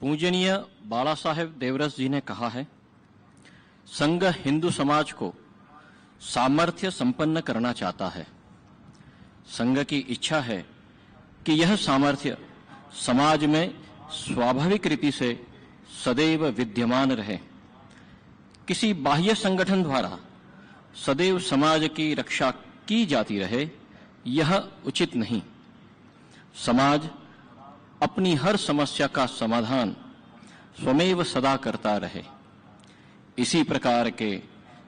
पूजनीय बाला साहेब देवरस जी ने कहा है, संघ हिंदू समाज को सामर्थ्य संपन्न करना चाहता है। संघ की इच्छा है कि यह सामर्थ्य समाज में स्वाभाविक रीति से सदैव विद्यमान रहे। किसी बाह्य संगठन द्वारा सदैव समाज की रक्षा की जाती रहे, यह उचित नहीं। समाज अपनी हर समस्या का समाधान स्वमेव सदा करता रहे। इसी प्रकार के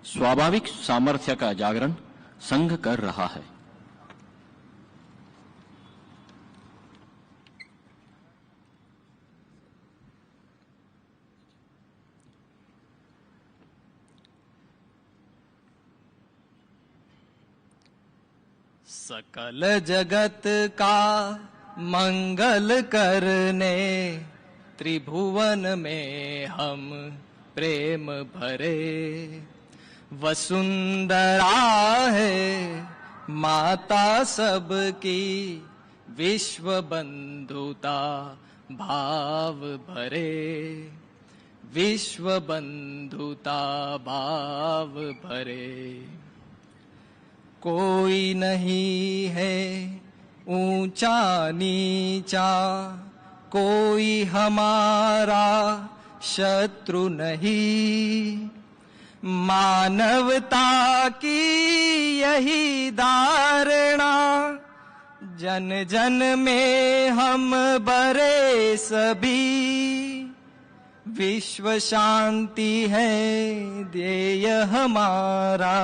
स्वाभाविक सामर्थ्य का जागरण संघ कर रहा है। सकल जगत का मंगल करने त्रिभुवन में हम प्रेम भरे। वसुंधरा है माता सबकी, विश्व बंधुता भाव भरे। विश्व बंधुता भाव भरे। कोई नहीं है ऊंचा नीचा, कोई हमारा शत्रु नहीं। मानवता की यही धारणा, जन जन में हम बरे सभी। विश्व शांति है ध्येय हमारा,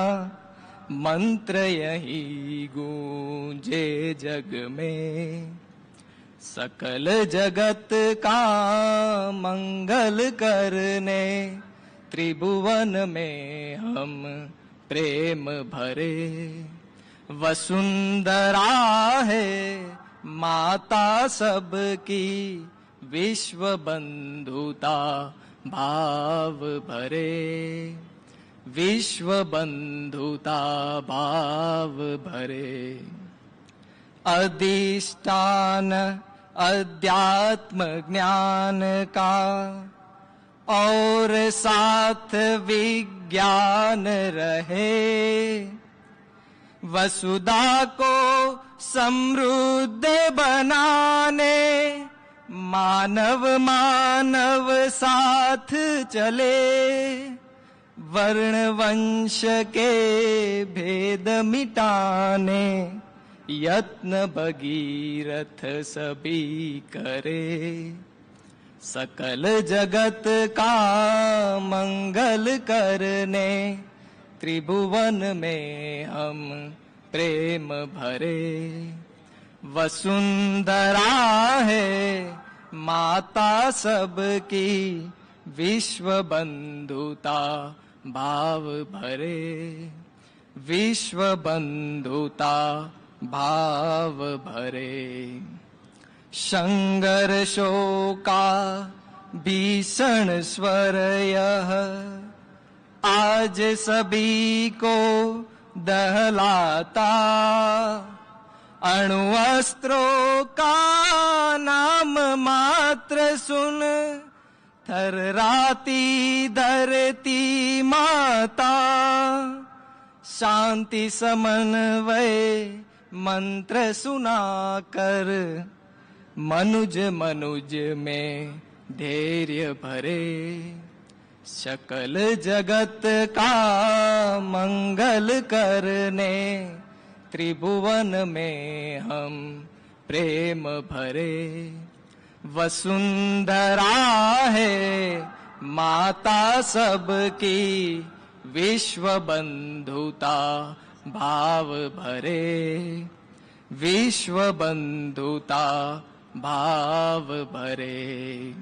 मंत्र यही गूंजे जग में। सकल जगत का मंगल करने त्रिभुवन में हम प्रेम भरे। वसुंधरा है माता सबकी, विश्व बंधुता भाव भरे। विश्व बंधुता भाव भरे। अधिष्ठान अध्यात्म ज्ञान का और साथ विज्ञान रहे। वसुधा को समृद्ध बनाने मानव मानव साथ चले। वर्ण वंश के भेद मिटाने यत्न भगीरथ सभी करे। सकल जगत का मंगल करने त्रिभुवन में हम प्रेम भरे। वसुंधरा है माता सबकी, विश्व बंधुता भाव भरे। विश्व बंधुता भाव भरे। संघर्षों का भीषण स्वर यह आज सभी को दहलाता। अणु अस्त्रों का नाम मात्र सुन, थर्राती धरती माता। शांति समन्वय मंत्र सुनाकर मनुज मनुज में धैर्य भरे। सकल जगत का मंगल करने त्रिभुवन में हम प्रेम भरे। वसुंधरा है माता सबकी, विश्व बंधुता भाव भरे। विश्व बंधुता भाव भरे।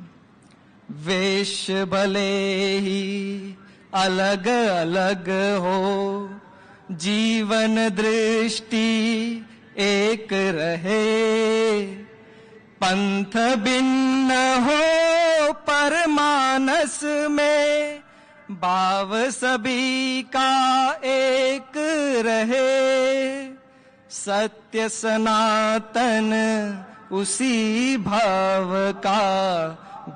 वेश भले ही अलग अलग हो, जीवन दृष्टि एक रहे। पंथ भिन्न हो पर मानस में, भाव सभी का एक रहे। सत्य सनातन उसी भाव का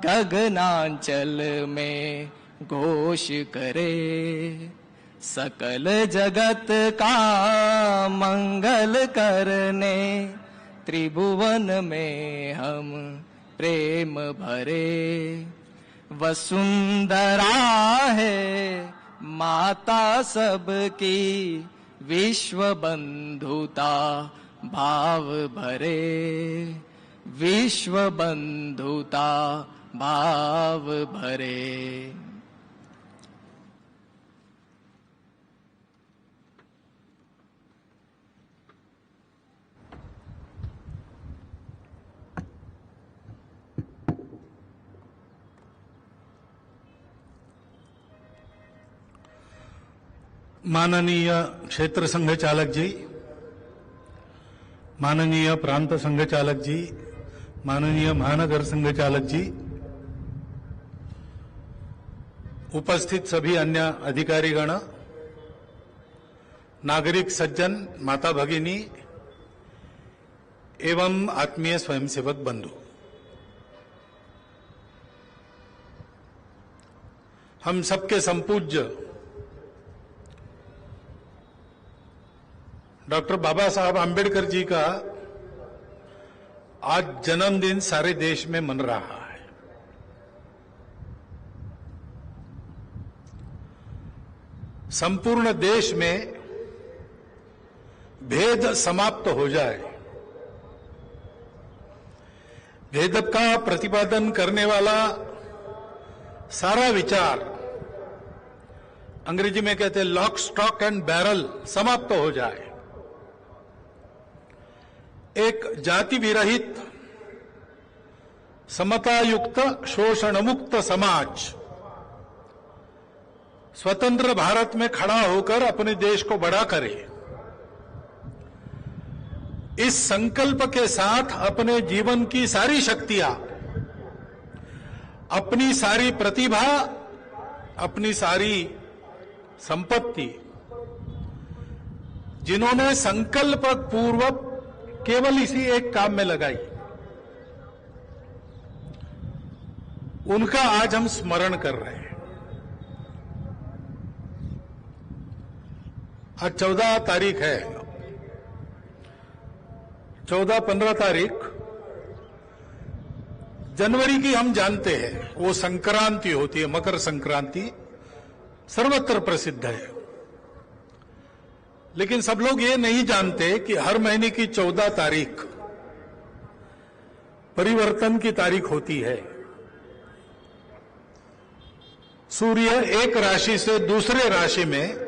गगनांचल में घोष करे, सकल जगत का मंगल करने, त्रिभुवन में हम प्रेम भरे। वसुंधरा है माता सबकी, विश्व बंधुता भाव भरे, विश्व बंधुता भाव भरे। माननीय क्षेत्र संघ चालक जी, माननीय प्रांत संघ चालक जी, माननीय महानगर संघ चालक जी, उपस्थित सभी अन्य अधिकारीगण, नागरिक सज्जन, माता भगिनी एवं आत्मीय स्वयंसेवक बंधु, हम सबके संपूज्य डॉक्टर बाबा साहब आम्बेडकर जी का आज जन्मदिन सारे देश में मन रहा है। संपूर्ण देश में भेद समाप्त हो जाए, भेद का प्रतिपादन करने वाला सारा विचार, अंग्रेजी में कहते हैं लॉक स्टॉक एंड बैरल, समाप्त हो जाए। एक जाति विरहित, समता युक्त, शोषण मुक्त समाज स्वतंत्र भारत में खड़ा होकर अपने देश को बड़ा करे, इस संकल्प के साथ अपने जीवन की सारी शक्तियां, अपनी सारी प्रतिभा, अपनी सारी संपत्ति, जिन्होंने संकल्प पूर्वक केवल इसी एक काम में लगाई, उनका आज हम स्मरण कर रहे हैं। आज 14 तारीख है, 14-15 तारीख जनवरी की हम जानते हैं, वो संक्रांति होती है, मकर संक्रांति सर्वत्र प्रसिद्ध है। लेकिन सब लोग ये नहीं जानते कि हर महीने की 14 तारीख परिवर्तन की तारीख होती है। सूर्य एक राशि से दूसरे राशि में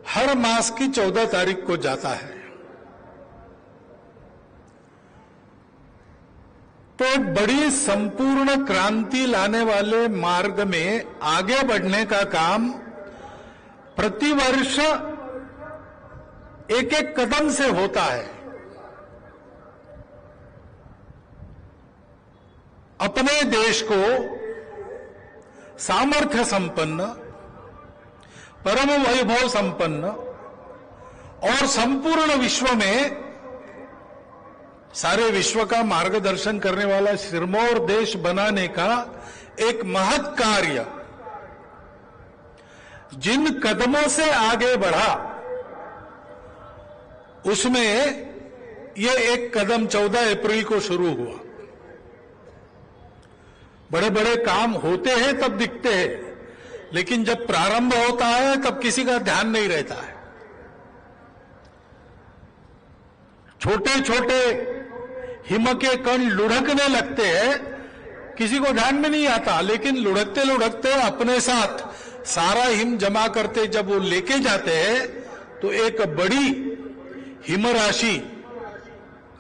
हर मास की 14 तारीख को जाता है। तो एक बड़ी संपूर्ण क्रांति लाने वाले मार्ग में आगे बढ़ने का काम प्रतिवर्ष एक एक कदम से होता है। अपने देश को सामर्थ्य संपन्न, परम वैभव संपन्न और संपूर्ण विश्व में सारे विश्व का मार्गदर्शन करने वाला सिरमौर देश बनाने का एक महत् कार्य जिन कदमों से आगे बढ़ा, उसमें ये एक कदम 14 अप्रैल को शुरू हुआ। बड़े बड़े काम होते हैं तब दिखते हैं, लेकिन जब प्रारंभ होता है तब किसी का ध्यान नहीं रहता है। छोटे छोटे हिम के कण लुढ़कने लगते हैं, किसी को ध्यान में नहीं आता, लेकिन लुढ़कते लुढ़कते अपने साथ सारा हिम जमा करते जब वो लेके जाते हैं तो एक बड़ी हिम राशि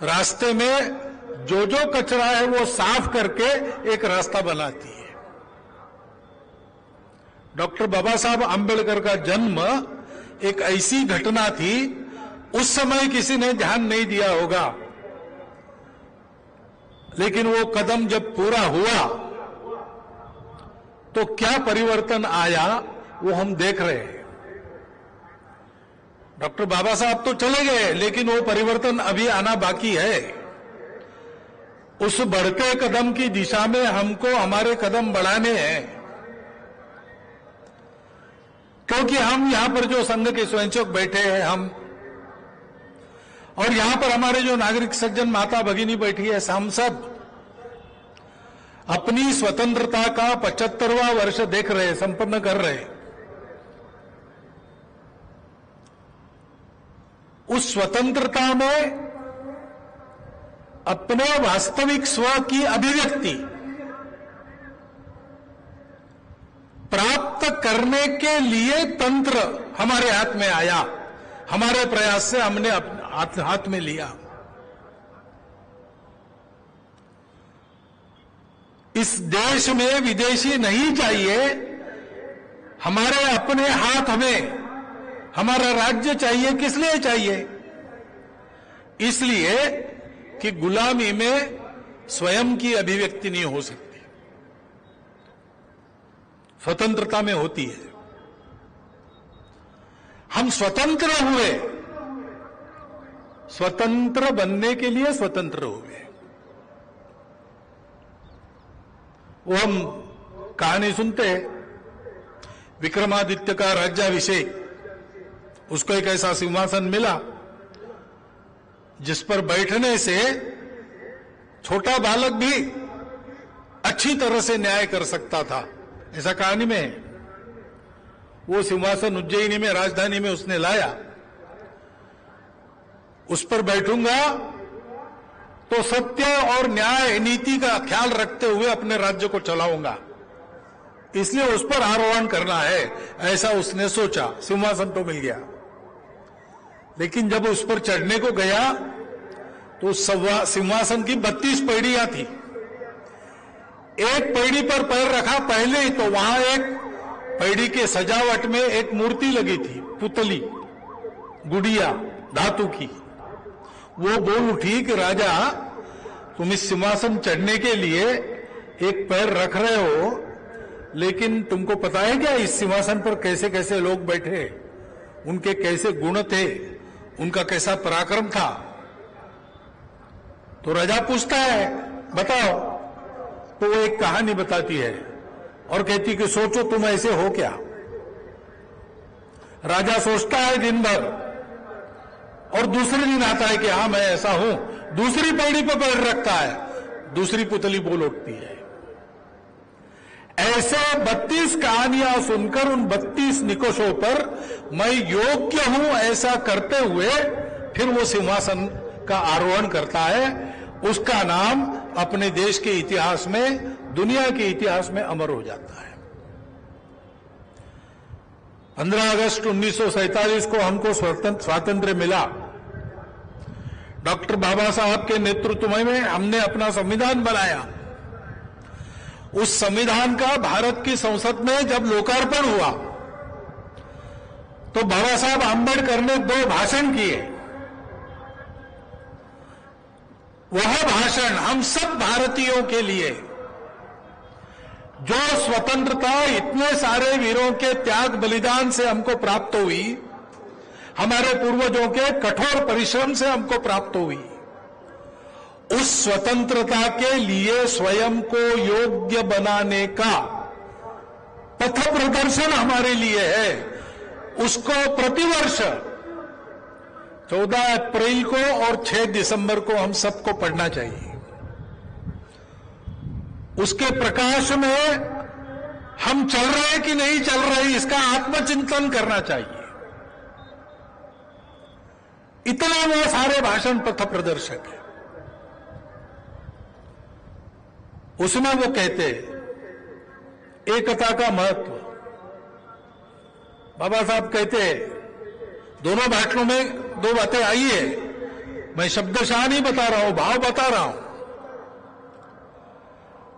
रास्ते में जो जो कचरा है वो साफ करके एक रास्ता बनाती है। डॉक्टर बाबा साहब आम्बेडकर का जन्म एक ऐसी घटना थी, उस समय किसी ने ध्यान नहीं दिया होगा, लेकिन वो कदम जब पूरा हुआ तो क्या परिवर्तन आया वो हम देख रहे हैं। डॉक्टर बाबा साहब तो चले गए, लेकिन वो परिवर्तन अभी आना बाकी है। उस बढ़ते कदम की दिशा में हमको हमारे कदम बढ़ाने हैं, क्योंकि हम यहां पर जो संघ के स्वयंसेवक बैठे हैं हम, और यहां पर हमारे जो नागरिक सज्जन माता भगिनी बैठी है, हम सब अपनी स्वतंत्रता का 75वां वर्ष देख रहे, संपन्न कर रहे। उस स्वतंत्रता में अपने वास्तविक स्व की अभिव्यक्ति प्राप्त करने के लिए तंत्र हमारे हाथ में आया, हमारे प्रयास से हमने हाथ में लिया। इस देश में विदेशी नहीं चाहिए, हमारे अपने हाथ में हमारा राज्य चाहिए। किस लिए चाहिए? इसलिए कि गुलामी में स्वयं की अभिव्यक्ति नहीं हो सकती, स्वतंत्रता में होती है। हम स्वतंत्र हुए, स्वतंत्र बनने के लिए स्वतंत्र हुए। वो हम कहानी सुनते हैं, विक्रमादित्य का राज्याभिषेक, उसको एक ऐसा सिंहासन मिला जिस पर बैठने से छोटा बालक भी अच्छी तरह से न्याय कर सकता था, ऐसा कहानी में है। वो सिंहासन उज्जैनी में, राजधानी में उसने लाया। उस पर बैठूंगा तो सत्य और न्याय नीति का ख्याल रखते हुए अपने राज्य को चलाऊंगा, इसलिए उस पर आरोहण करना है, ऐसा उसने सोचा। सिंहासन तो मिल गया, लेकिन जब उस पर चढ़ने को गया तो सिंहासन की 32 पैड़ियां थी। एक पैड़ी पर पैर रखा पहले ही तो वहां एक पैड़ी के सजावट में एक मूर्ति लगी थी, पुतली, गुड़िया धातु की। वो बोल उठी कि राजा, तुम इस सिंहासन चढ़ने के लिए एक पैर रख रहे हो, लेकिन तुमको पता है क्या इस सिंहासन पर कैसे कैसे लोग बैठे, उनके कैसे गुण थे, उनका कैसा पराक्रम था? तो राजा पूछता है, बताओ। तो वो एक कहानी बताती है और कहती कि सोचो तुम ऐसे हो क्या। राजा सोचता है दिन भर, और दूसरे दिन आता है कि हाँ मैं ऐसा हूं, दूसरी पैड़ी पर पैर रखता है, दूसरी पुतली बोल उठती है। ऐसे 32 कहानियां सुनकर उन 32 निकोषों पर मैं योग्य हूं ऐसा करते हुए फिर वो सिंहासन का आरोहण करता है। उसका नाम अपने देश के इतिहास में, दुनिया के इतिहास में अमर हो जाता है। 15 अगस्त 1947 को हमको स्वातंत्र्य मिला। डॉक्टर बाबा साहब के नेतृत्व में हमने अपना संविधान बनाया। उस संविधान का भारत की संसद में जब लोकार्पण हुआ तो बाबा साहब आंबेडकर ने 2 भाषण किए। वह भाषण हम सब भारतीयों के लिए, जो स्वतंत्रता इतने सारे वीरों के त्याग बलिदान से हमको प्राप्त हुई, हमारे पूर्वजों के कठोर परिश्रम से हमको प्राप्त हुई, उस स्वतंत्रता के लिए स्वयं को योग्य बनाने का पथ प्रदर्शन हमारे लिए है। उसको प्रतिवर्ष 14 अप्रैल को और 6 दिसंबर को हम सबको पढ़ना चाहिए। उसके प्रकाश में हम चल रहे हैं कि नहीं चल रहे, इसका आत्मचिंतन करना चाहिए। इतना वो सारे भाषण पथ प्रदर्शक है। उसमें वो कहते एकता का महत्व। बाबा साहब कहते दोनों भाषणों में 2 बातें आई है, मैं शब्दशाह नहीं बता रहा हूं, भाव बता रहा हूं।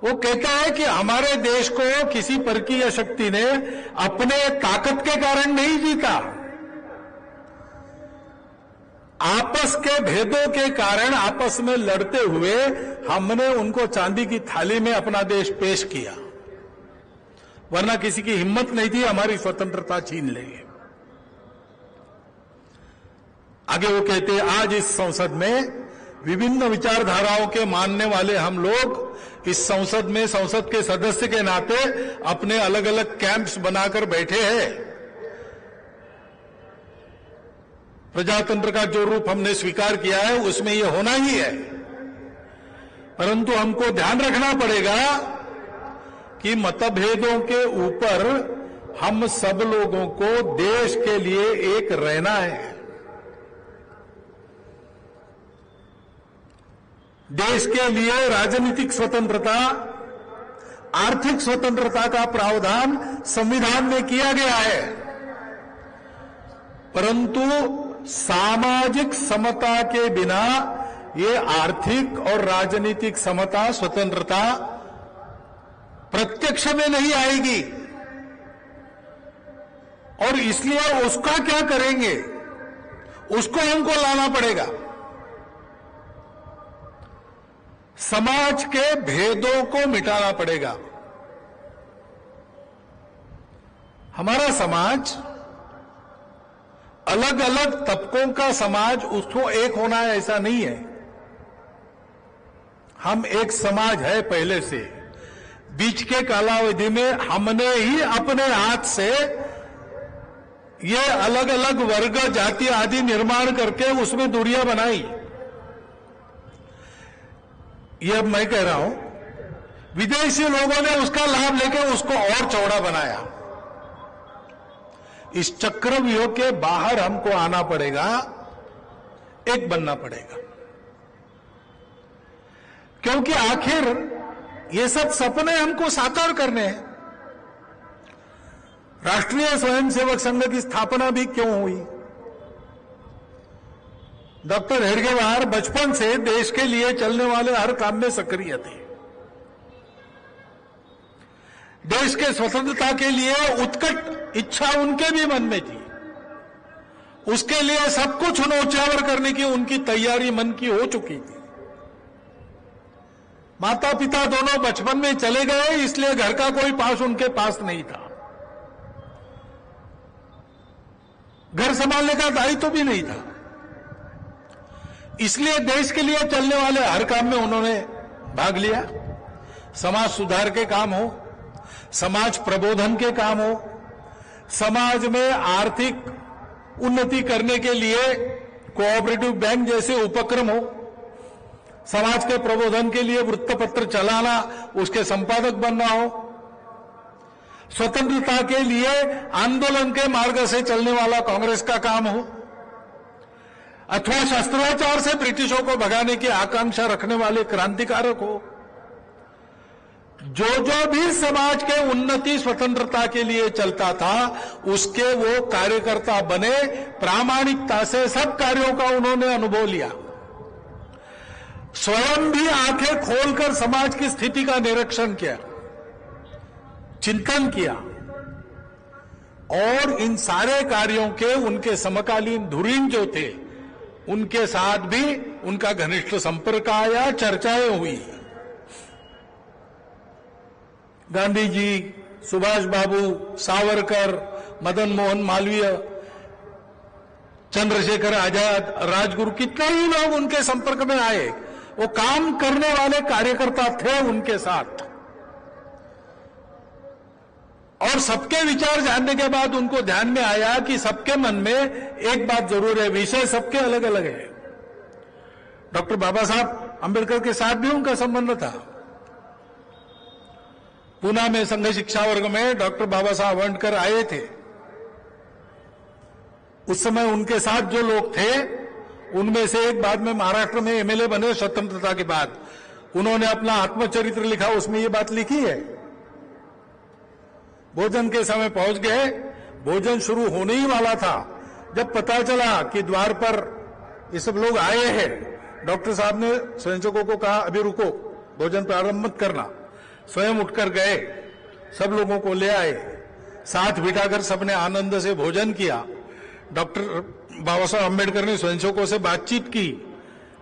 वो कहता है कि हमारे देश को किसी परकीय शक्ति ने अपने ताकत के कारण नहीं जीता, आपस के भेदों के कारण आपस में लड़ते हुए हमने उनको चांदी की थाली में अपना देश पेश किया, वरना किसी की हिम्मत नहीं थी हमारी स्वतंत्रता छीन लेंगे। आगे वो कहते आज इस संसद में विभिन्न विचारधाराओं के मानने वाले हम लोग इस संसद में संसद के सदस्य के नाते अपने अलग अलग कैंप्स बनाकर बैठे हैं। प्रजातंत्र का जो रूप हमने स्वीकार किया है उसमें ये होना ही है, परंतु हमको ध्यान रखना पड़ेगा कि मतभेदों के ऊपर हम सब लोगों को देश के लिए एक रहना है। देश के लिए राजनीतिक स्वतंत्रता, आर्थिक स्वतंत्रता का प्रावधान संविधान में किया गया है, परंतु सामाजिक समता के बिना ये आर्थिक और राजनीतिक समता, स्वतंत्रता प्रत्यक्ष में नहीं आएगी। और इसलिए उसका क्या करेंगे, उसको हमको लाना पड़ेगा। समाज के भेदों को मिटाना पड़ेगा। हमारा समाज अलग अलग तबकों का समाज, उसको एक होना है ऐसा नहीं है। हम एक समाज है पहले से। बीच के कालावधि में हमने ही अपने हाथ से ये अलग अलग वर्ग, जाति आदि निर्माण करके उसमें दूरियां बनाई। ये अब मैं कह रहा हूं, विदेशी लोगों ने उसका लाभ लेकर उसको और चौड़ा बनाया। इस चक्रव्यूह के बाहर हमको आना पड़ेगा, एक बनना पड़ेगा, क्योंकि आखिर ये सब सपने हमको साकार करने हैं। राष्ट्रीय स्वयंसेवक संघ की स्थापना भी क्यों हुई? डॉक्टर हेडगेवार बचपन से देश के लिए चलने वाले हर काम में सक्रिय थे। देश के स्वतंत्रता के लिए उत्कट इच्छा उनके भी मन में थी। उसके लिए सब कुछ न्योछावर करने की उनकी तैयारी मन की हो चुकी थी। माता पिता दोनों बचपन में चले गए, इसलिए घर का कोई पास उनके पास नहीं था। घर संभालने का दायित्व भी नहीं था, इसलिए देश के लिए चलने वाले हर काम में उन्होंने भाग लिया। समाज सुधार के काम हो, समाज प्रबोधन के काम हो, समाज में आर्थिक उन्नति करने के लिए कोऑपरेटिव बैंक जैसे उपक्रम हो, समाज के प्रबोधन के लिए वृत्तपत्र चलाना, उसके संपादक बनना हो, स्वतंत्रता के लिए आंदोलन के मार्ग से चलने वाला कांग्रेस का काम हो, अथवा शस्त्राचार से ब्रिटिशों को भगाने की आकांक्षा रखने वाले क्रांतिकारक हो, जो जो भी समाज के उन्नति स्वतंत्रता के लिए चलता था उसके वो कार्यकर्ता बने। प्रामाणिकता से सब कार्यों का उन्होंने अनुभव लिया। स्वयं भी आंखें खोलकर समाज की स्थिति का निरीक्षण किया, चिंतन किया, और इन सारे कार्यों के उनके समकालीन धुरीण जो थे उनके साथ भी उनका घनिष्ठ संपर्क आया, चर्चाएं हुई। गांधी जी, सुभाष बाबू, सावरकर, मदन मोहन मालवीय, चंद्रशेखर आजाद, राजगुरु, कितने ही लोग उनके संपर्क में आए। वो काम करने वाले कार्यकर्ता थे उनके साथ, और सबके विचार जानने के बाद उनको ध्यान में आया कि सबके मन में एक बात जरूर है, विषय सबके अलग अलग है। डॉक्टर बाबा साहब अंबेडकर के साथ भी उनका संबंध था। पूना में संघ शिक्षा वर्ग में डॉक्टर बाबा साहब अम्बेडकर आए थे। उस समय उनके साथ जो लोग थे उनमें से एक बाद में महाराष्ट्र में एमएलए बने स्वतंत्रता के बाद। उन्होंने अपना आत्मचरित्र लिखा, उसमें ये बात लिखी है। भोजन के समय पहुंच गए, भोजन शुरू होने ही वाला था, जब पता चला कि द्वार पर ये सब लोग आए हैं। डॉक्टर साहब ने स्वयंसेवकों को कहा, अभी रुको, भोजन प्रारंभ मत करना। स्वयं उठकर गए, सब लोगों को ले आए, साथ बिठाकर सबने आनंद से भोजन किया। डॉक्टर बाबा साहब अम्बेडकर ने स्वयंसेवकों से बातचीत की,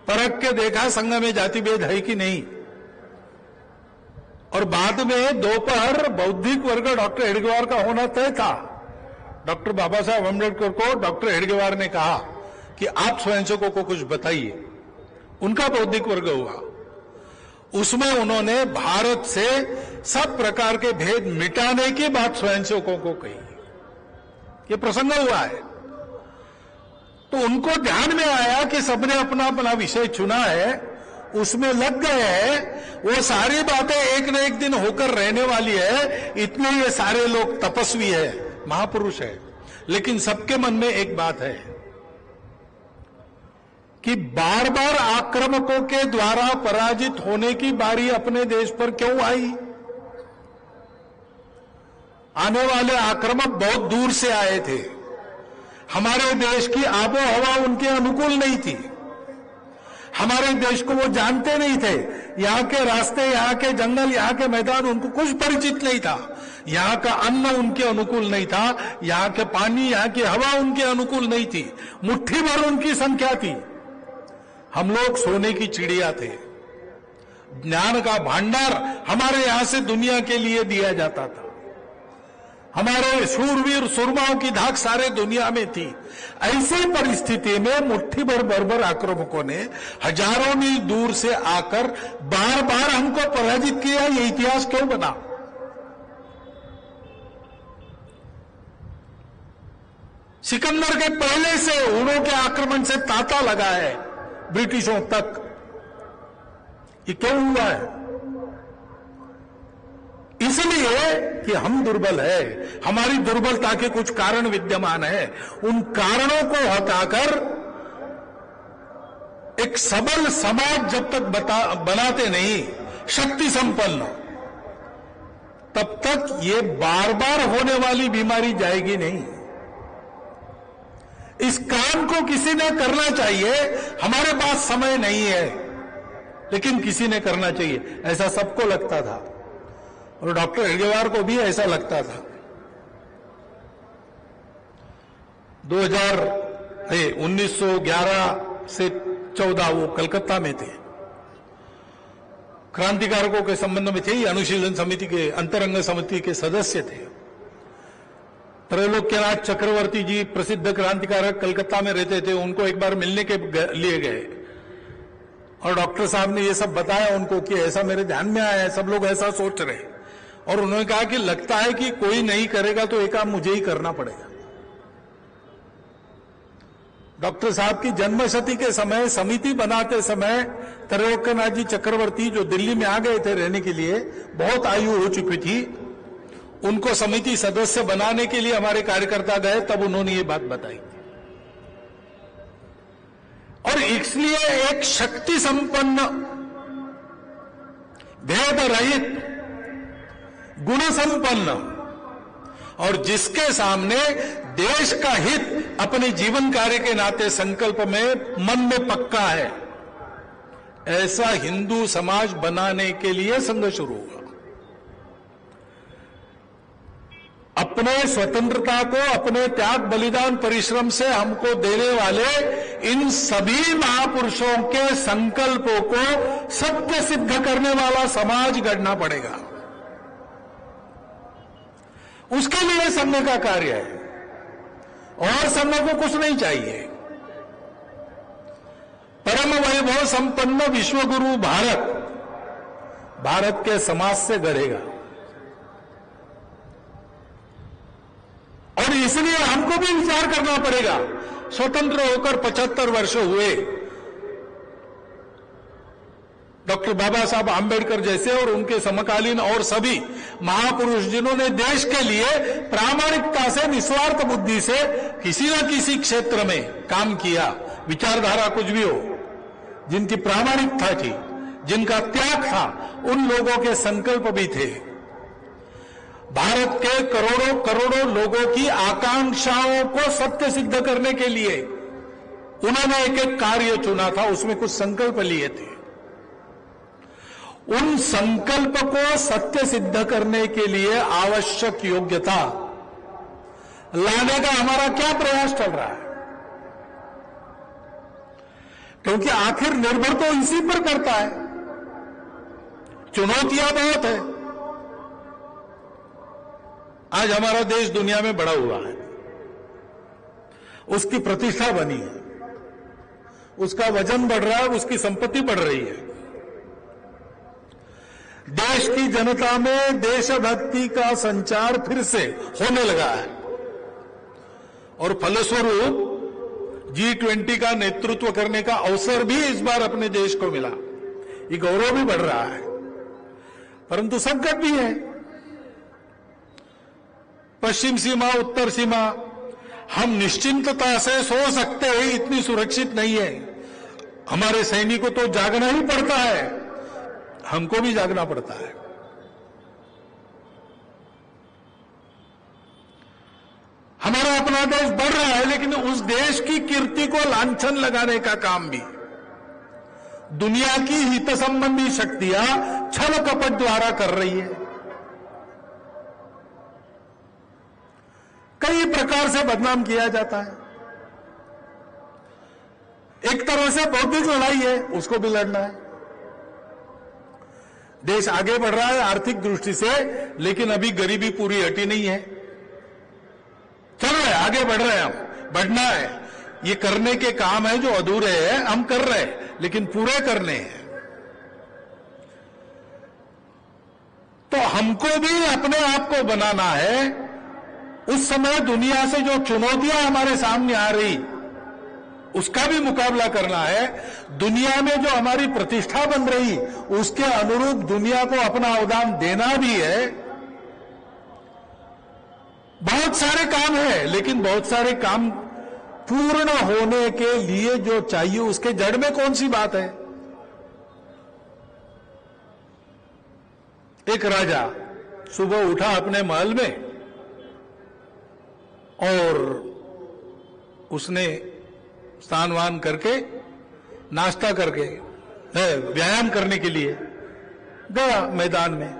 परख के देखा संघ में जाति भेद है कि नहीं। और बाद में दोपहर बौद्धिक वर्ग डॉक्टर हेडगेवार का होना तय था। डॉक्टर बाबा साहब अम्बेडकर को डॉक्टर हेडगेवार ने कहा कि आप स्वयंसेवकों को कुछ बताइए। उनका बौद्धिक वर्ग हुआ, उसमें उन्होंने भारत से सब प्रकार के भेद मिटाने की बात स्वयंसेवकों को कही। ये प्रसंग हुआ है। तो उनको ध्यान में आया कि सबने अपना अपना विषय चुना है, उसमें लग गए हैं, वो सारी बातें एक न एक दिन होकर रहने वाली है, इतने ये सारे लोग तपस्वी है, महापुरुष है। लेकिन सबके मन में एक बात है कि बार बार आक्रामकों के द्वारा पराजित होने की बारी अपने देश पर क्यों आई? आने वाले आक्रामक बहुत दूर से आए थे। हमारे देश की आबो हवा उनके अनुकूल नहीं थी। हमारे देश को वो जानते नहीं थे। यहाँ के रास्ते, यहाँ के जंगल, यहाँ के मैदान उनको कुछ परिचित नहीं था। यहाँ का अन्न उनके अनुकूल नहीं था। यहाँ के पानी, यहाँ की हवा उनके अनुकूल नहीं थी। मुट्ठी भर उनकी संख्या थी। हम लोग सोने की चिड़िया थे। ज्ञान का भांडार हमारे यहां से दुनिया के लिए दिया जाता था। हमारे शूरवीर सुरमाओं की धाक सारे दुनिया में थी। ऐसी परिस्थिति में मुट्ठी भर बर्बर आक्रामकों ने हजारों मील दूर से आकर बार बार हमको पराजित किया। ये इतिहास क्यों बना? सिकंदर के पहले से उड़ों के आक्रमण से तांता लगा है ब्रिटिशों तक। ये क्यों हुआ है? इसलिए कि हम दुर्बल है। हमारी दुर्बलता के कुछ कारण विद्यमान है। उन कारणों को हटाकर एक सबल समाज जब तक बनाते नहीं, शक्ति संपन्न, तब तक ये बार बार होने वाली बीमारी जाएगी नहीं। इस काम को किसी ने करना चाहिए। हमारे पास समय नहीं है, लेकिन किसी ने करना चाहिए, ऐसा सबको लगता था। और डॉक्टर हेडगेवार को भी ऐसा लगता था। 1911 से 14 वो कलकत्ता में थे। क्रांतिकारकों के संबंध में थे। अनुशीलन समिति के, अंतरंग समिति के सदस्य थे। त्रैलोक्यनाथ चक्रवर्ती जी प्रसिद्ध क्रांतिकारक कलकत्ता में रहते थे। उनको एक बार मिलने के लिए गए और डॉक्टर साहब ने ये सब बताया उनको कि ऐसा मेरे ध्यान में आया है, सब लोग ऐसा सोच रहे हैं। और उन्होंने कहा कि लगता है कि कोई नहीं करेगा तो एक काम मुझे ही करना पड़ेगा। डॉक्टर साहब की जन्मशती के समय, समिति बनाते समय, त्रैलोक्यनाथ जी चक्रवर्ती जो दिल्ली में आ गए थे रहने के लिए, बहुत आयु हो चुकी थी। उनको समिति सदस्य बनाने के लिए हमारे कार्यकर्ता गए, तब उन्होंने ये बात बताई। और इसलिए एक शक्ति संपन्न, भेद रहित, गुण संपन्न और जिसके सामने देश का हित अपने जीवन कार्य के नाते संकल्प में मन में पक्का है, ऐसा हिंदू समाज बनाने के लिए संघर्ष शुरू हुआ। अपने स्वतंत्रता को, अपने त्याग बलिदान परिश्रम से हमको देने वाले इन सभी महापुरुषों के संकल्पों को सत्य सिद्ध करने वाला समाज गढ़ना पड़ेगा। उसके लिए संघ का कार्य है। और संघ को कुछ नहीं चाहिए। परम वैभव संपन्न विश्वगुरु भारत के समाज से गढ़ेगा। और इसलिए हमको भी विचार करना पड़ेगा। स्वतंत्र होकर 75 वर्ष हुए। डॉक्टर बाबा साहब आंबेडकर जैसे और उनके समकालीन और सभी महापुरुष जिन्होंने देश के लिए प्रामाणिकता से, निस्वार्थ बुद्धि से किसी न किसी क्षेत्र में काम किया, विचारधारा कुछ भी हो, जिनकी प्रामाणिकता थी, जिनका त्याग था, उन लोगों के संकल्प भी थे। भारत के करोड़ों करोड़ों लोगों की आकांक्षाओं को सत्य सिद्ध करने के लिए उन्होंने एक एक कार्य चुना था, उसमें कुछ संकल्प लिए थे। उन संकल्प को सत्य सिद्ध करने के लिए आवश्यक योग्यता लाने का हमारा क्या प्रयास चल रहा है? क्योंकि आखिर निर्भर तो इसी पर करता है। चुनौतियां बहुत है। आज हमारा देश दुनिया में बड़ा हुआ है, उसकी प्रतिष्ठा बनी है, उसका वजन बढ़ रहा है, उसकी संपत्ति बढ़ रही है। देश की जनता में देशभक्ति का संचार फिर से होने लगा है और फलस्वरूप G20 का नेतृत्व करने का अवसर भी इस बार अपने देश को मिला। ये गौरव भी बढ़ रहा है, परंतु संकट भी है। पश्चिम सीमा, उत्तर सीमा हम निश्चिंतता से सो सकते हैं, इतनी सुरक्षित नहीं है। हमारे सैनिकों को तो जागना ही पड़ता है, हमको भी जागना पड़ता है। हमारा अपना देश बढ़ रहा है, लेकिन उस देश की कीर्ति को लांछन लगाने का काम भी दुनिया की हित संबंधी शक्तियां छल कपट द्वारा कर रही है। कई प्रकार से बदनाम किया जाता है। एक तरह से बौद्धिक लड़ाई है, उसको भी लड़ना है। देश आगे बढ़ रहा है आर्थिक दृष्टि से, लेकिन अभी गरीबी पूरी हटी नहीं है। चल रहे, आगे बढ़ रहे हैं, हम बढ़ना है। ये करने के काम है जो अधूरे हैं, हम कर रहे हैं, लेकिन पूरे करने हैं। तो हमको भी अपने आप को बनाना है। उस समय दुनिया से जो चुनौतियां हमारे सामने आ रही, उसका भी मुकाबला करना है। दुनिया में जो हमारी प्रतिष्ठा बन रही, उसके अनुरूप दुनिया को अपना अवदान देना भी है। बहुत सारे काम है, लेकिन बहुत सारे काम पूर्ण होने के लिए जो चाहिए, उसके जड़ में कौन सी बात है? एक राजा सुबह उठा अपने महल में और उसने स्नान वान करके, नाश्ता करके, व्यायाम करने के लिए गया मैदान में।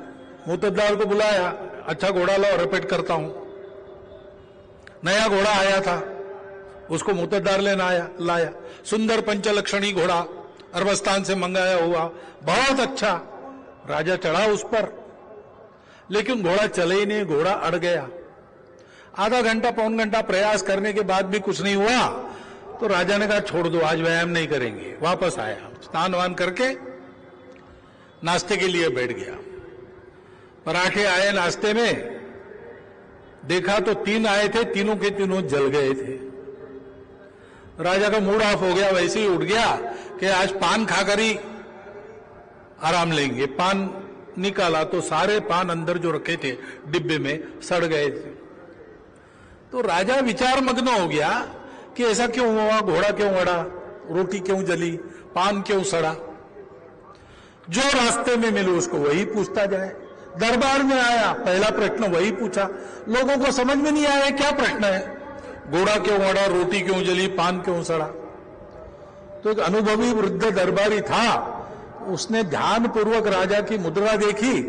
मोहतद्दार को बुलाया, अच्छा घोड़ा लाओ, रिपीट करता हूं। नया घोड़ा आया था, उसको मोहतद्दार लेना लाया। सुंदर पंचलक्षणी घोड़ा, अरबस्तान से मंगाया हुआ, बहुत अच्छा। राजा चढ़ा उस पर, लेकिन घोड़ा चले ही नहीं, घोड़ा अड़ गया। आधा घंटा पौन घंटा प्रयास करने के बाद भी कुछ नहीं हुआ, तो राजा ने कहा छोड़ दो, आज व्यायाम नहीं करेंगे। वापस आया, स्नान वान करके नाश्ते के लिए बैठ गया। पराठे आए नाश्ते में, देखा तो 3 आए थे, तीनों के तीनों जल गए थे। राजा का मूड ऑफ हो गया, वैसे ही उठ गया कि आज पान खाकर ही आराम लेंगे। पान निकाला तो सारे पान अंदर जो रखे थे डिब्बे में सड़ गए थे। तो राजा विचार मग्न हो गया कि ऐसा क्यों हुआ, घोड़ा क्यों अड़ा, रोटी क्यों जली, पान क्यों सड़ा। जो रास्ते में मिले उसको वही पूछता जाए। दरबार में आया, पहला प्रश्न वही पूछा। लोगों को समझ में नहीं आया क्या प्रश्न है, घोड़ा क्यों अड़ा, रोटी क्यों जली, पान क्यों सड़ा। तो एक अनुभवी वृद्ध दरबारी था, उसने ध्यान पूर्वक राजा की मुद्रा देखी,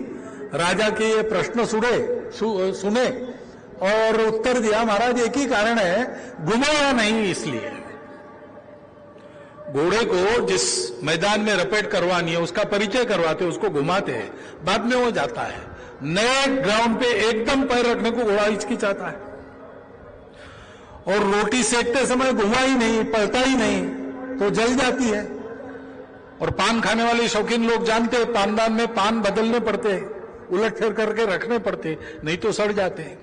राजा के ये प्रश्न सुने और उत्तर दिया, महाराज एक ही कारण है, घुमाया नहीं इसलिए। घोड़े को जिस मैदान में रपेट करवानी है उसका परिचय करवाते, उसको घुमाते हैं, बाद में वो जाता है। नए ग्राउंड पे एकदम पैर रखने को घोड़ा हिचकिचाता है, और रोटी सेकते समय घुमा ही नहीं, पलटा ही नहीं, तो जल जाती है। और पान खाने वाले शौकीन लोग जानते हैं, पानदान में पान बदलने पड़ते हैं, उलट फेर करके रखने पड़ते, नहीं तो सड़ जाते हैं।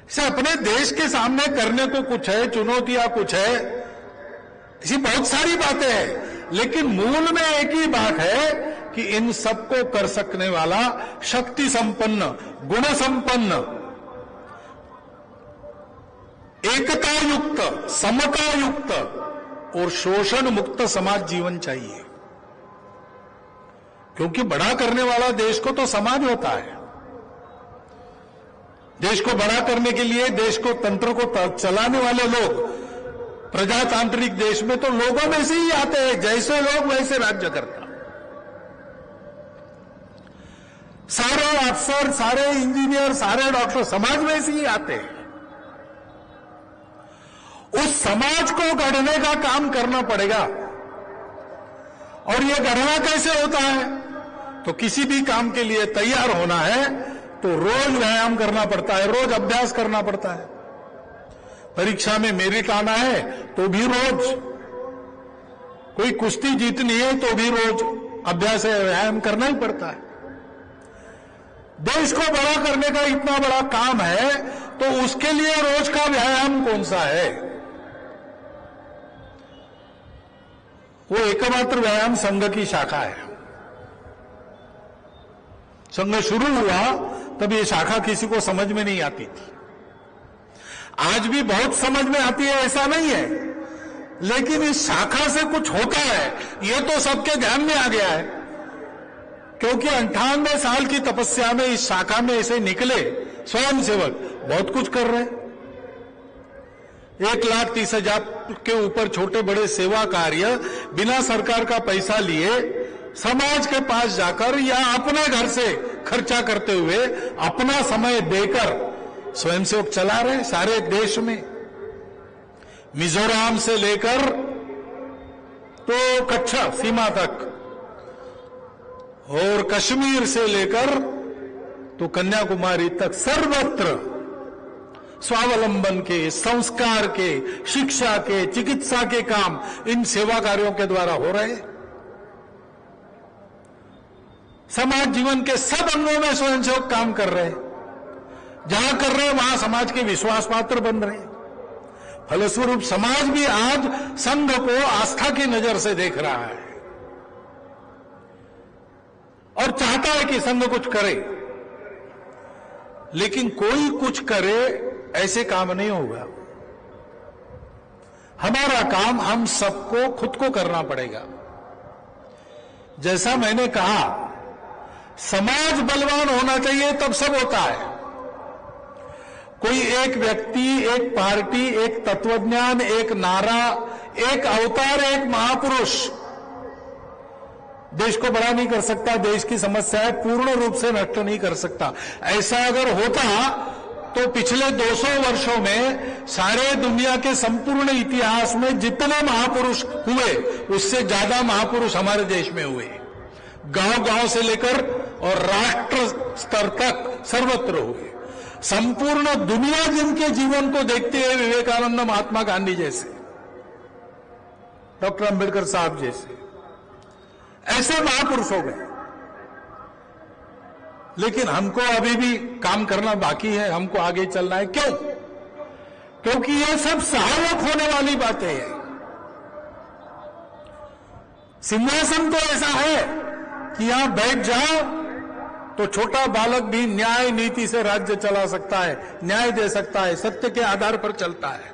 इसे अपने देश के सामने करने को कुछ है, चुनौतियां कुछ है, ऐसी बहुत सारी बातें हैं, लेकिन मूल में एक ही बात है कि इन सबको कर सकने वाला शक्ति संपन्न, गुण संपन्न, एकता युक्त, समता युक्त और शोषण मुक्त समाज जीवन चाहिए। क्योंकि बड़ा करने वाला देश को तो समाज होता है। देश को बड़ा करने के लिए, देश को, तंत्र को चलाने वाले लोग, प्रजातांत्रिक देश में तो लोगों में से ही आते हैं, जैसे लोग वैसे राज्य करता। सारे अफसर, सारे इंजीनियर, सारे डॉक्टर समाज में से ही आते हैं। उस समाज को गढ़ने का काम करना पड़ेगा। और यह गढ़ना कैसे होता है? तो किसी भी काम के लिए तैयार होना है तो रोज व्यायाम करना पड़ता है, रोज अभ्यास करना पड़ता है। परीक्षा में मेरिट आना है तो भी रोज कोई कुश्ती जीतनी है तो भी रोज अभ्यास व्यायाम करना ही पड़ता है। देश को बड़ा करने का इतना बड़ा काम है तो उसके लिए रोज का व्यायाम कौन सा है? वो एकमात्र व्यायाम संघ की शाखा है। संघ शुरू हुआ तब ये शाखा किसी को समझ में नहीं आती थी। आज भी बहुत समझ में आती है ऐसा नहीं है, लेकिन इस शाखा से कुछ होता है ये तो सबके ध्यान में आ गया है, क्योंकि 98 साल की तपस्या में इस शाखा में ऐसे निकले स्वयंसेवक बहुत कुछ कर रहे हैं। 1,30,000 के ऊपर छोटे बड़े सेवा कार्य बिना सरकार का पैसा लिए समाज के पास जाकर या अपने घर से खर्चा करते हुए अपना समय देकर स्वयंसेवक चला रहे सारे देश में। मिजोरम से लेकर तो कच्छ सीमा तक और कश्मीर से लेकर तो कन्याकुमारी तक सर्वत्र स्वावलंबन के, संस्कार के, शिक्षा के, चिकित्सा के काम इन सेवा कार्यों के द्वारा हो रहे हैं। समाज जीवन के सब अंगों में स्वयंसेवक काम कर रहे हैं। जहां कर रहे हैं वहां समाज के विश्वास पात्र बन रहे हैं। फलस्वरूप समाज भी आज संघ को आस्था की नजर से देख रहा है और चाहता है कि संघ कुछ करे, लेकिन कोई कुछ करे ऐसे काम नहीं होगा। हमारा काम हम सबको खुद को करना पड़ेगा। जैसा मैंने कहा, समाज बलवान होना चाहिए तब सब होता है। कोई एक व्यक्ति, एक पार्टी, एक तत्वज्ञान, एक नारा, एक अवतार, एक महापुरुष देश को बड़ा नहीं कर सकता, देश की समस्याएं पूर्ण रूप से नष्ट नहीं कर सकता। ऐसा अगर होता तो पिछले 200 वर्षों में सारे दुनिया के संपूर्ण इतिहास में जितने महापुरुष हुए उससे ज्यादा महापुरुष हमारे देश में हुए। गांव-गांव से लेकर और राष्ट्र स्तर तक सर्वत्र हुए। संपूर्ण दुनिया जिनके जीवन को देखते हैं, विवेकानंद, महात्मा गांधी जैसे, डॉक्टर अंबेडकर साहब जैसे, ऐसे महापुरुष हो गए। लेकिन हमको अभी भी काम करना बाकी है, हमको आगे चलना है। क्यों? क्योंकि ये सब सहायक होने वाली बातें हैं। सिंहासन तो ऐसा है कि यहां बैठ जाओ तो छोटा बालक भी न्याय नीति से राज्य चला सकता है, न्याय दे सकता है, सत्य के आधार पर चलता है।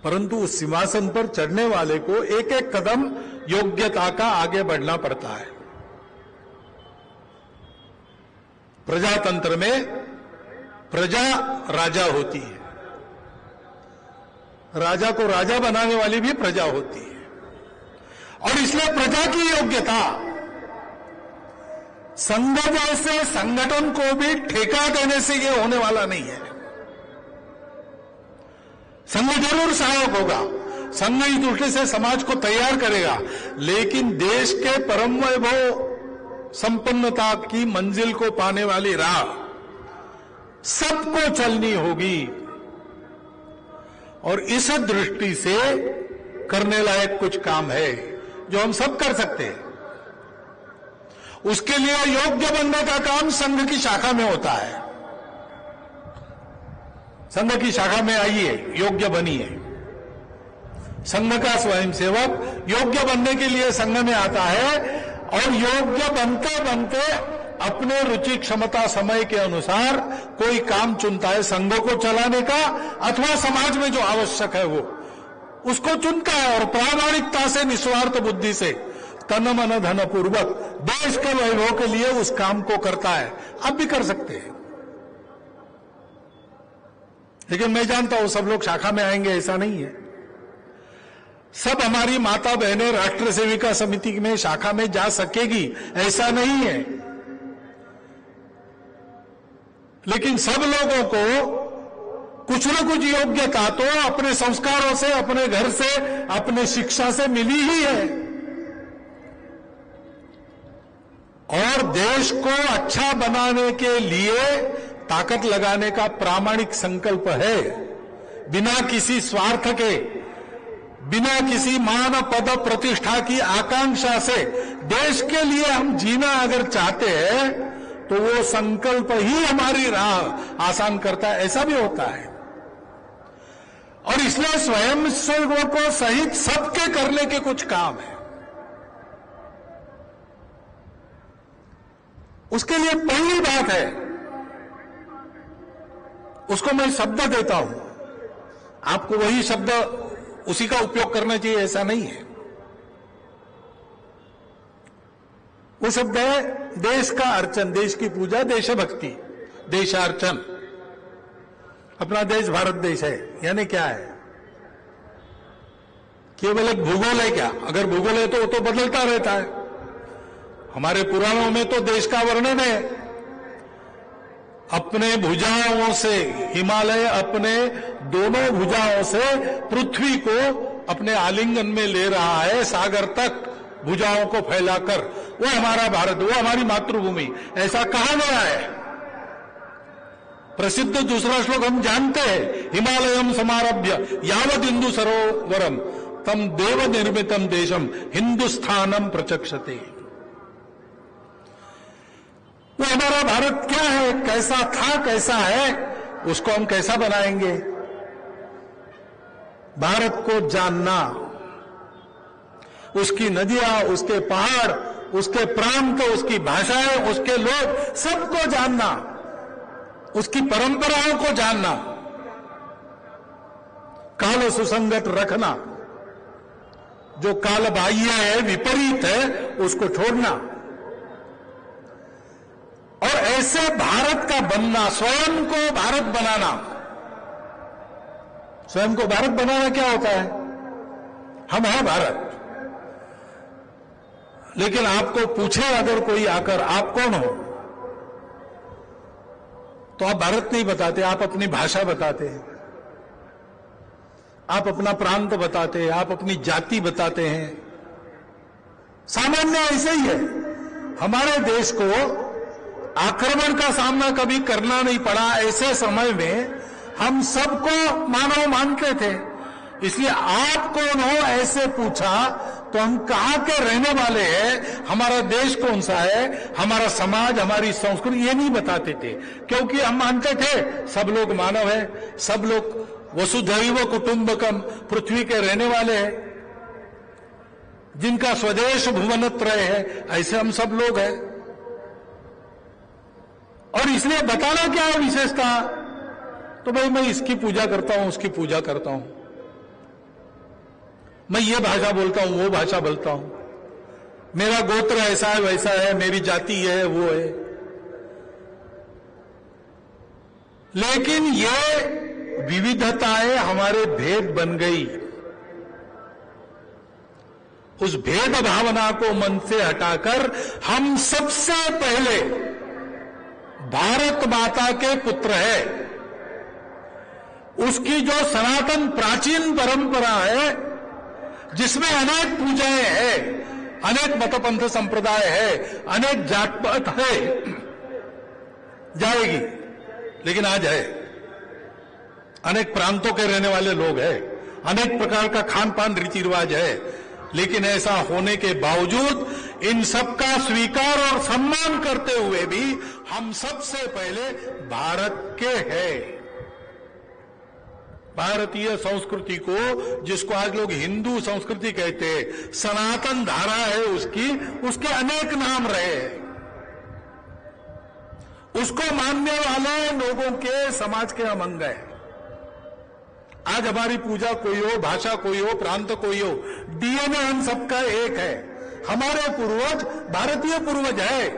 परंतु उस सिंहासन पर चढ़ने वाले को एक एक कदम योग्यता का आगे बढ़ना पड़ता है। प्रजातंत्र में प्रजा राजा होती है, राजा को राजा बनाने वाली भी प्रजा होती है, और इसलिए प्रजा की योग्यता संघ जैसे संगठन को भी ठेका देने से यह होने वाला नहीं है। संघ जरूर सहायक होगा, संघ इस दृष्टि से समाज को तैयार करेगा, लेकिन देश के परम वैभव संपन्नता की मंजिल को पाने वाली राह सबको चलनी होगी। और इस दृष्टि से करने लायक कुछ काम है जो हम सब कर सकते हैं। उसके लिए योग्य बनने का काम संघ की शाखा में होता है। संघ की शाखा में आइए, योग्य बनिए। संघ का स्वयंसेवक योग्य बनने के लिए संघ में आता है और योग्य बनते बनते अपने रुचि, क्षमता, समय के अनुसार कोई काम चुनता है संघ को चलाने का, अथवा समाज में जो आवश्यक है वो उसको चुनता है और प्रामाणिकता से, निस्वार्थ बुद्धि से, तन मन धन पूर्वक देश के वैभव के लिए उस काम को करता है। आप भी कर सकते हैं, लेकिन मैं जानता हूं सब लोग शाखा में आएंगे ऐसा नहीं है। सब हमारी माता बहनें राष्ट्र सेविका समिति में शाखा में जा सकेगी ऐसा नहीं है, लेकिन सब लोगों को कुछ न कुछ योग्यता तो अपने संस्कारों से, अपने घर से, अपने शिक्षा से मिली ही है। और देश को अच्छा बनाने के लिए ताकत लगाने का प्रामाणिक संकल्प है, बिना किसी स्वार्थ के, बिना किसी मान पद प्रतिष्ठा की आकांक्षा से देश के लिए हम जीना अगर चाहते हैं तो वो संकल्प ही हमारी राह आसान करता है, ऐसा भी होता है। और इसलिए स्वयं सेवकों सहित सबके करने के कुछ काम है। उसके लिए पहली बात है, उसको मैं शब्द देता हूं, आपको वही शब्द उसी का उपयोग करना चाहिए ऐसा नहीं है। वो शब्द है देश का अर्चन, देश की पूजा, देशभक्ति, देशार्चन। अपना देश भारत देश है, यानी क्या है? केवल एक भूगोल है क्या? अगर भूगोल है तो वो तो बदलता रहता है। हमारे पुराणों में तो देश का वर्णन है, अपने भुजाओं से हिमालय अपने दोनों भुजाओं से पृथ्वी को अपने आलिंगन में ले रहा है, सागर तक भुजाओं को फैलाकर। वो हमारा भारत, वो हमारी मातृभूमि, ऐसा कहा गया है। प्रसिद्ध दूसरा श्लोक हम जानते हैं, हिमालयम समारभ्य यावद हिंदू सरोवरम तम देव निर्मितम देशम हिंदुस्थानम प्रचक्षते। वो हमारा भारत क्या है, कैसा था, कैसा है, उसको हम कैसा बनाएंगे? भारत को जानना, उसकी नदियां, उसके पहाड़, उसके प्रांत, उसकी भाषाएं, उसके लोग, सबको जानना, उसकी परंपराओं को जानना, काल सुसंगत रखना, जो काल बाह्य है, विपरीत है, उसको छोड़ना। और ऐसे भारत का बनना, स्वयं को भारत बनाना। स्वयं को भारत बनाना क्या होता है? हम हैं भारत। लेकिन आपको पूछे अगर कोई आकर आप कौन हो, तो आप भारत नहीं बताते, आप अपनी भाषा बताते हैं, आप अपना प्रांत बताते हैं, आप अपनी जाति बताते हैं। सामान्य ऐसे ही है। हमारे देश को आक्रमण का सामना कभी करना नहीं पड़ा, ऐसे समय में हम सबको मानव मानते थे। इसलिए आप कौन हो ऐसे पूछा तो हम कहां के रहने वाले हैं, हमारा देश कौन सा है, हमारा समाज, हमारी संस्कृति, ये नहीं बताते थे। क्योंकि हम मानते थे सब लोग मानव है, सब लोग वसुधैव कुटुंबकम, पृथ्वी के रहने वाले हैं, जिनका स्वदेश भुवनत्रय है, ऐसे हम सब लोग हैं। और इसलिए बताना क्या है विशेषता? तो भाई मैं इसकी पूजा करता हूं, उसकी पूजा करता हूं, मैं ये भाषा बोलता हूं, वो भाषा बोलता हूं, मेरा गोत्र ऐसा है, वैसा है, मेरी जाति है, वो है। लेकिन ये विविधताएं हमारे भेद बन गई। उस भेद भावना को मन से हटाकर हम सबसे पहले भारत माता के पुत्र है, उसकी जो सनातन प्राचीन परंपरा है, जिसमें अनेक पूजाएं हैं, अनेक मतपंथ संप्रदाय है, अनेक जात पात है, जाएगी, लेकिन आज है। अनेक प्रांतों के रहने वाले लोग हैं, अनेक प्रकार का खान पान रीति रिवाज है, लेकिन ऐसा होने के बावजूद इन सब का स्वीकार और सम्मान करते हुए भी हम सबसे पहले भारत के हैं। भारतीय संस्कृति को, जिसको आज लोग हिंदू संस्कृति कहते हैं, सनातन धारा है उसकी, उसके अनेक नाम रहे हैं। उसको मानने वाले लोगों के समाज के हम अंग हैं। आज हमारी पूजा कोई हो, भाषा कोई हो, प्रांत कोई हो, डीएनए हम सबका एक है। हमारे पूर्वज भारतीय पूर्वज है।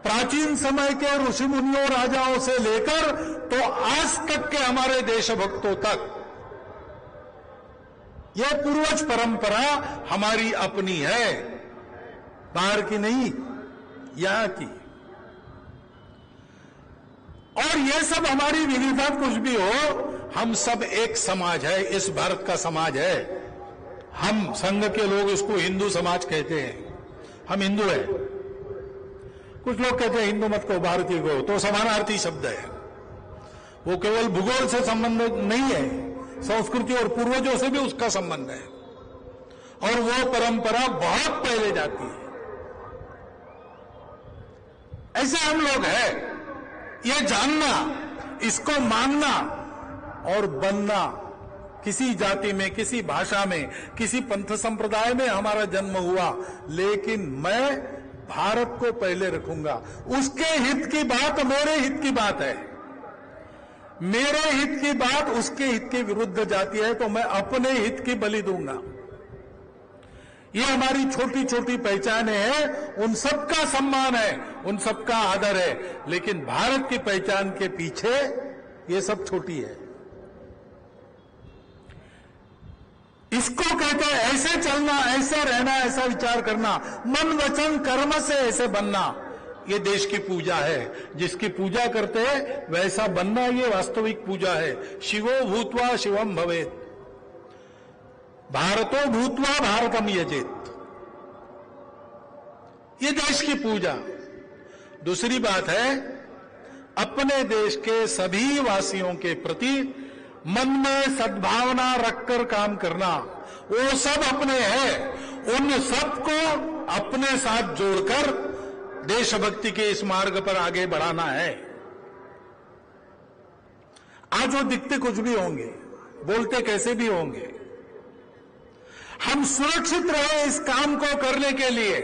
प्राचीन समय के ऋषि मुनियों, राजाओं से लेकर तो आज तक के हमारे देशभक्तों तक यह पूर्वज परंपरा हमारी अपनी है, बाहर की नहीं, यहां की। और ये सब हमारी विविधता कुछ भी हो, हम सब एक समाज है, इस भारत का समाज है। हम संघ के लोग इसको हिंदू समाज कहते हैं, हम हिंदू हैं। कुछ लोग कहते हैं हिंदू मत को, भारतीय को, तो समानार्थी शब्द है। वो केवल भूगोल से संबंधित नहीं है, संस्कृति और पूर्वजों से भी उसका संबंध है, और वो परंपरा बहुत पहले जाती है। ऐसे हम लोग हैं। ये जानना, इसको मानना और बनना, किसी जाति में, किसी भाषा में, किसी पंथ संप्रदाय में हमारा जन्म हुआ, लेकिन मैं भारत को पहले रखूंगा। उसके हित की बात मेरे हित की बात है, मेरे हित की बात उसके हित के विरुद्ध जाती है तो मैं अपने हित की बलि दूंगा। ये हमारी छोटी छोटी पहचानें हैं, उन सबका सम्मान है, उन सबका आदर है, लेकिन भारत की पहचान के पीछे ये सब छोटी है। इसको कहते हैं ऐसे चलना, ऐसे रहना, ऐसा विचार करना, मन वचन कर्म से ऐसे बनना। ये देश की पूजा है। जिसकी पूजा करते हैं वैसा बनना, ये वास्तविक पूजा है। शिवो भूत्वा शिवम भवेत्, भारतो भूत्वा भारतम यजेत। ये देश की पूजा। दूसरी बात है, अपने देश के सभी वासियों के प्रति मन में सद्भावना रखकर काम करना। वो सब अपने हैं, उन सबको अपने साथ जोड़कर देशभक्ति के इस मार्ग पर आगे बढ़ाना है। आज वो दिखते कुछ भी होंगे, बोलते कैसे भी होंगे, हम सुरक्षित रहे इस काम को करने के लिए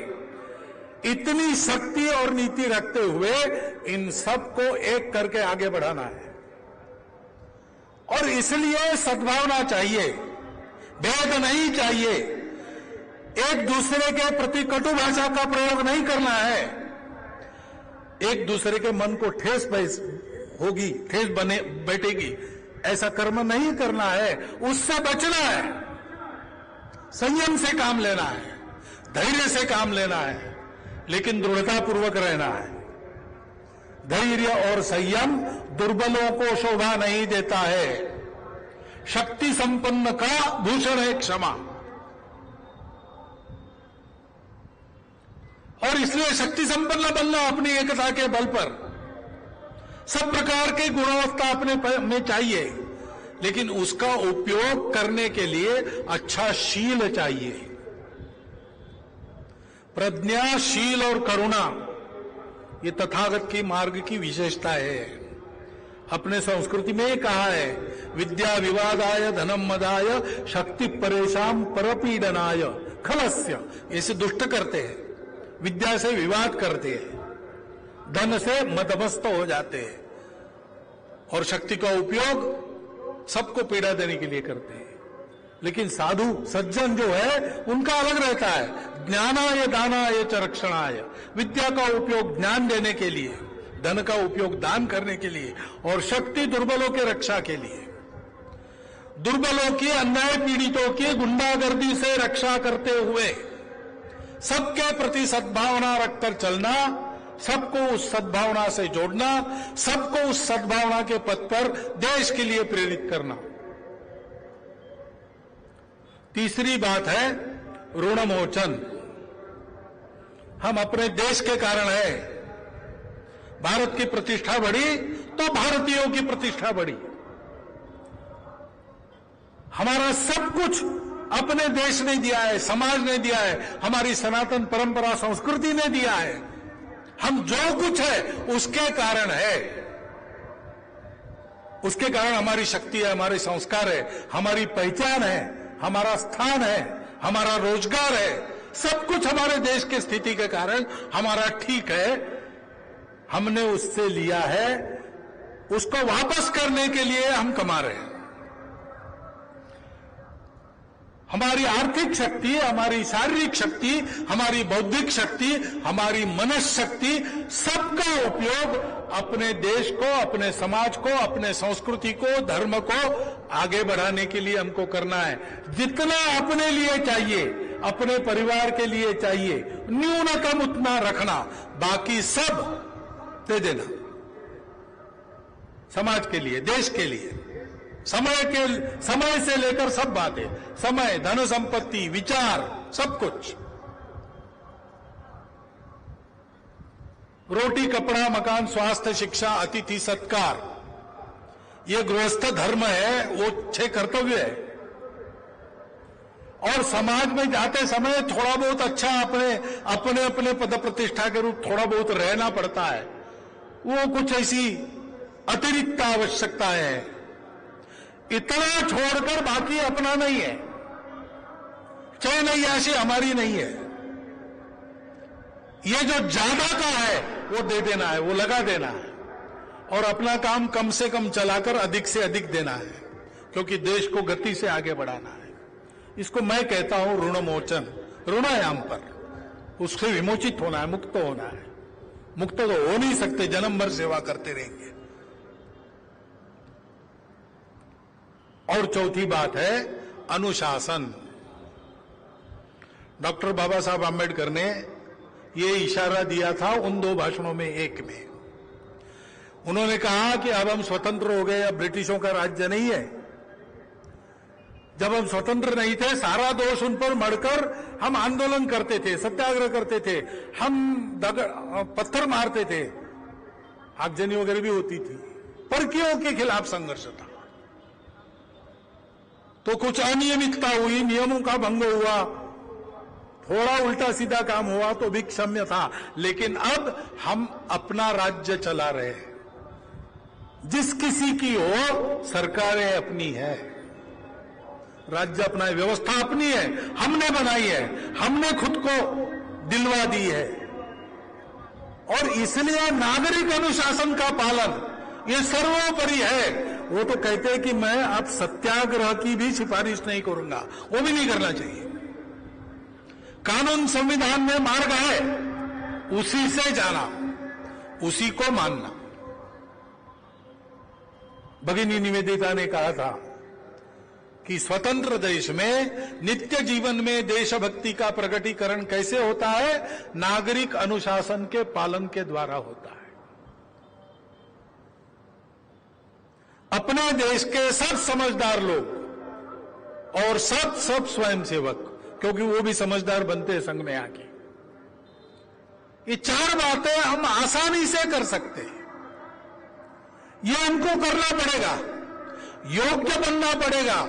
इतनी शक्ति और नीति रखते हुए इन सबको एक करके आगे बढ़ाना है। और इसलिए सद्भावना चाहिए, भेद नहीं चाहिए, एक दूसरे के प्रति कटु भाषा का प्रयोग नहीं करना है, एक दूसरे के मन को ठेस होगी, ठेस बने बैठेगी, ऐसा कर्म नहीं करना है, उससे बचना है, संयम से काम लेना है, धैर्य से काम लेना है, लेकिन दृढ़तापूर्वक रहना है। धैर्य और संयम दुर्बलों को शोभा नहीं देता है। शक्ति संपन्न का भूषण है क्षमा। और इसलिए शक्ति संपन्न बनना अपनी एकता के बल पर, सब प्रकार की गुणवत्ता अपने में चाहिए, लेकिन उसका उपयोग करने के लिए अच्छा शील चाहिए। प्रज्ञा, शील और करुणा ये तथागत की मार्ग की विशेषता है। अपने संस्कृति में कहा है, विद्या विवादाय धनम मदाय शक्ति परेशान परपीडनाय खलस्य। ऐसे दुष्ट करते हैं, विद्या से विवाद करते हैं, धन से मदमस्त हो जाते हैं, और शक्ति का उपयोग सबको पीड़ा देने के लिए करते हैं। लेकिन साधु सज्जन जो है उनका अलग रहता है। ज्ञानाय दानाय च रक्षणाय, विद्या का उपयोग ज्ञान देने के लिए, धन का उपयोग दान करने के लिए, और शक्ति दुर्बलों के रक्षा के लिए। दुर्बलों की, अन्याय पीड़ितों की गुंडागर्दी से रक्षा करते हुए सबके प्रति सद्भावना रखकर चलना, सबको उस सद्भावना से जोड़ना, सबको उस सद्भावना के पथ पर देश के लिए प्रेरित करना। तीसरी बात है ऋणमोचन। हम अपने देश के कारण है, भारत की प्रतिष्ठा बढ़ी तो भारतीयों की प्रतिष्ठा बढ़ी। हमारा सब कुछ अपने देश ने दिया है, समाज ने दिया है, हमारी सनातन परंपरा संस्कृति ने दिया है। हम जो कुछ है उसके कारण है, उसके कारण हमारी शक्ति है, हमारे संस्कार है, हमारी पहचान है, हमारा स्थान है, हमारा रोजगार है। सब कुछ हमारे देश की स्थिति के कारण हमारा ठीक है। हमने उससे लिया है, उसको वापस करने के लिए हम कमा रहे हैं। हमारी आर्थिक शक्ति, हमारी शारीरिक शक्ति, हमारी बौद्धिक शक्ति, हमारी मनस शक्ति, सबका उपयोग अपने देश को, अपने समाज को, अपने संस्कृति को, धर्म को आगे बढ़ाने के लिए हमको करना है। जितना अपने लिए चाहिए, अपने परिवार के लिए चाहिए, न्यूनतम उतना रखना, बाकी सब दे देना समाज के लिए, देश के लिए। समय से लेकर सब बातें, समय, धन संपत्ति, विचार, सब कुछ। रोटी, कपड़ा, मकान, स्वास्थ्य, शिक्षा, अतिथि सत्कार, ये गृहस्थ धर्म है, वो 6 कर्तव्य है। और समाज में जाते समय थोड़ा बहुत अच्छा अपने अपने पद प्रतिष्ठा के रूप थोड़ा बहुत रहना पड़ता है। वो कुछ ऐसी अतिरिक्त आवश्यकताएं हैं, इतना छोड़कर बाकी अपना नहीं है। चाहे नहीं ऐसी हमारी नहीं है। ये जो ज्यादा का है वो दे देना है, वो लगा देना है, और अपना काम कम से कम चलाकर अधिक से अधिक देना है, क्योंकि देश को गति से आगे बढ़ाना है। इसको मैं कहता हूं ऋणमोचन। ऋणायाम पर उससे विमोचित होना है, मुक्त होना है। मुक्त तो हो नहीं सकते, जन्म भर सेवा करते रहेंगे। और चौथी बात है अनुशासन। डॉक्टर बाबा साहब आम्बेडकर ने ये इशारा दिया था उन 2 भाषणों में एक में। उन्होंने कहा कि अब हम स्वतंत्र हो गए, अब ब्रिटिशों का राज्य नहीं है। जब हम स्वतंत्र नहीं थे, सारा दोष उन पर मढ़कर हम आंदोलन करते थे, सत्याग्रह करते थे, हम पत्थर मारते थे, आगजनी वगैरह भी होती थी, परकियों के खिलाफ संघर्ष था। तो कुछ अनियमितता हुई, नियमों का भंग हुआ, थोड़ा उल्टा सीधा काम हुआ तो भी क्षम्य था। लेकिन अब हम अपना राज्य चला रहे हैं। जिस किसी की हो, सरकारें अपनी है, राज्य अपना है, व्यवस्था अपनी है, हमने बनाई है, हमने खुद को दिलवा दी है। और इसलिए नागरिक अनुशासन का पालन ये सर्वोपरि है। वो तो कहते हैं कि मैं अब सत्याग्रह की भी सिफारिश नहीं करूंगा, वो भी नहीं करना चाहिए। कानून संविधान में मार्ग है, उसी से जाना, उसी को मानना। भगिनी निवेदिता ने कहा था कि स्वतंत्र देश में नित्य जीवन में देशभक्ति का प्रकटीकरण कैसे होता है? नागरिक अनुशासन के पालन के द्वारा होता है। अपने देश के सब समझदार लोग और सब स्वयंसेवक, क्योंकि वो भी समझदार बनते हैं संघ में आके, ये 4 बातें हम आसानी से कर सकते हैं। ये हमको करना पड़ेगा, योग्य बनना पड़ेगा।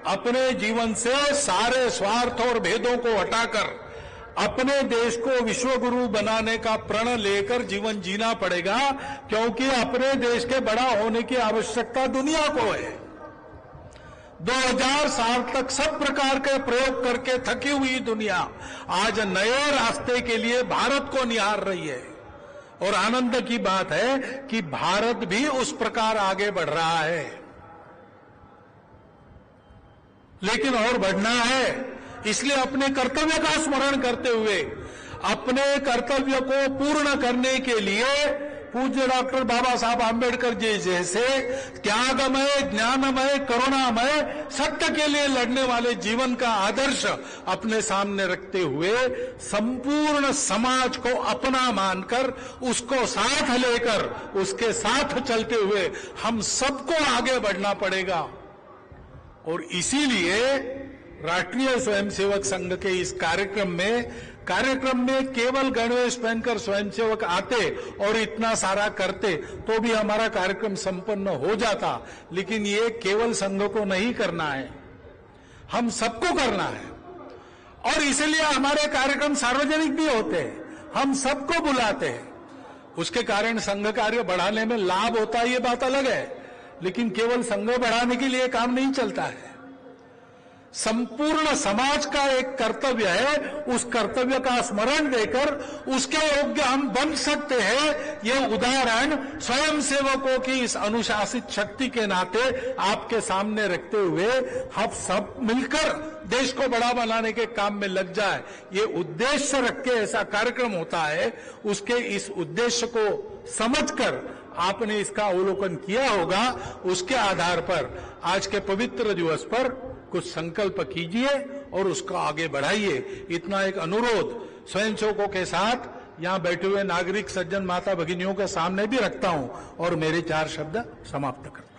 अपने जीवन से सारे स्वार्थ और भेदों को हटाकर अपने देश को विश्वगुरु बनाने का प्रण लेकर जीवन जीना पड़ेगा, क्योंकि अपने देश के बड़ा होने की आवश्यकता दुनिया को है। 2000 साल तक सब प्रकार के प्रयोग करके थकी हुई दुनिया आज नए रास्ते के लिए भारत को निहार रही है। और आनंद की बात है कि भारत भी उस प्रकार आगे बढ़ रहा है। लेकिन और बढ़ना है, इसलिए अपने कर्तव्य का स्मरण करते हुए अपने कर्तव्य को पूर्ण करने के लिए पूज्य डॉक्टर बाबा साहब आम्बेडकर जी जैसे त्यागमय, ज्ञानमय, करुणामय, सत्य के लिए लड़ने वाले जीवन का आदर्श अपने सामने रखते हुए संपूर्ण समाज को अपना मानकर उसको साथ लेकर उसके साथ चलते हुए हम सबको आगे बढ़ना पड़ेगा। और इसीलिए राष्ट्रीय स्वयंसेवक संघ के इस कार्यक्रम में केवल गणवेश पहनकर स्वयंसेवक आते और इतना सारा करते तो भी हमारा कार्यक्रम संपन्न हो जाता। लेकिन ये केवल संघ को नहीं करना है, हम सबको करना है। और इसलिए हमारे कार्यक्रम सार्वजनिक भी होते हैं, हम सबको बुलाते हैं। उसके कारण संघ कार्य बढ़ाने में लाभ होता है, ये बात अलग है। लेकिन केवल संघ बढ़ाने के लिए काम नहीं चलता है। संपूर्ण समाज का एक कर्तव्य है, उस कर्तव्य का स्मरण देकर उसके योग्य हम बन सकते हैं। ये उदाहरण स्वयंसेवकों की इस अनुशासित शक्ति के नाते आपके सामने रखते हुए हम सब मिलकर देश को बड़ा बनाने के काम में लग जाए, ये उद्देश्य रख के ऐसा कार्यक्रम होता है। उसके इस उद्देश्य को समझकर आपने इसका अवलोकन किया होगा। उसके आधार पर आज के पवित्र दिवस पर कुछ संकल्प कीजिए और उसको आगे बढ़ाइए। इतना एक अनुरोध स्वयंसेवकों के साथ यहां बैठे हुए नागरिक सज्जन माता भगिनियों के सामने भी रखता हूं और मेरे 4 शब्द समाप्त करता हूं।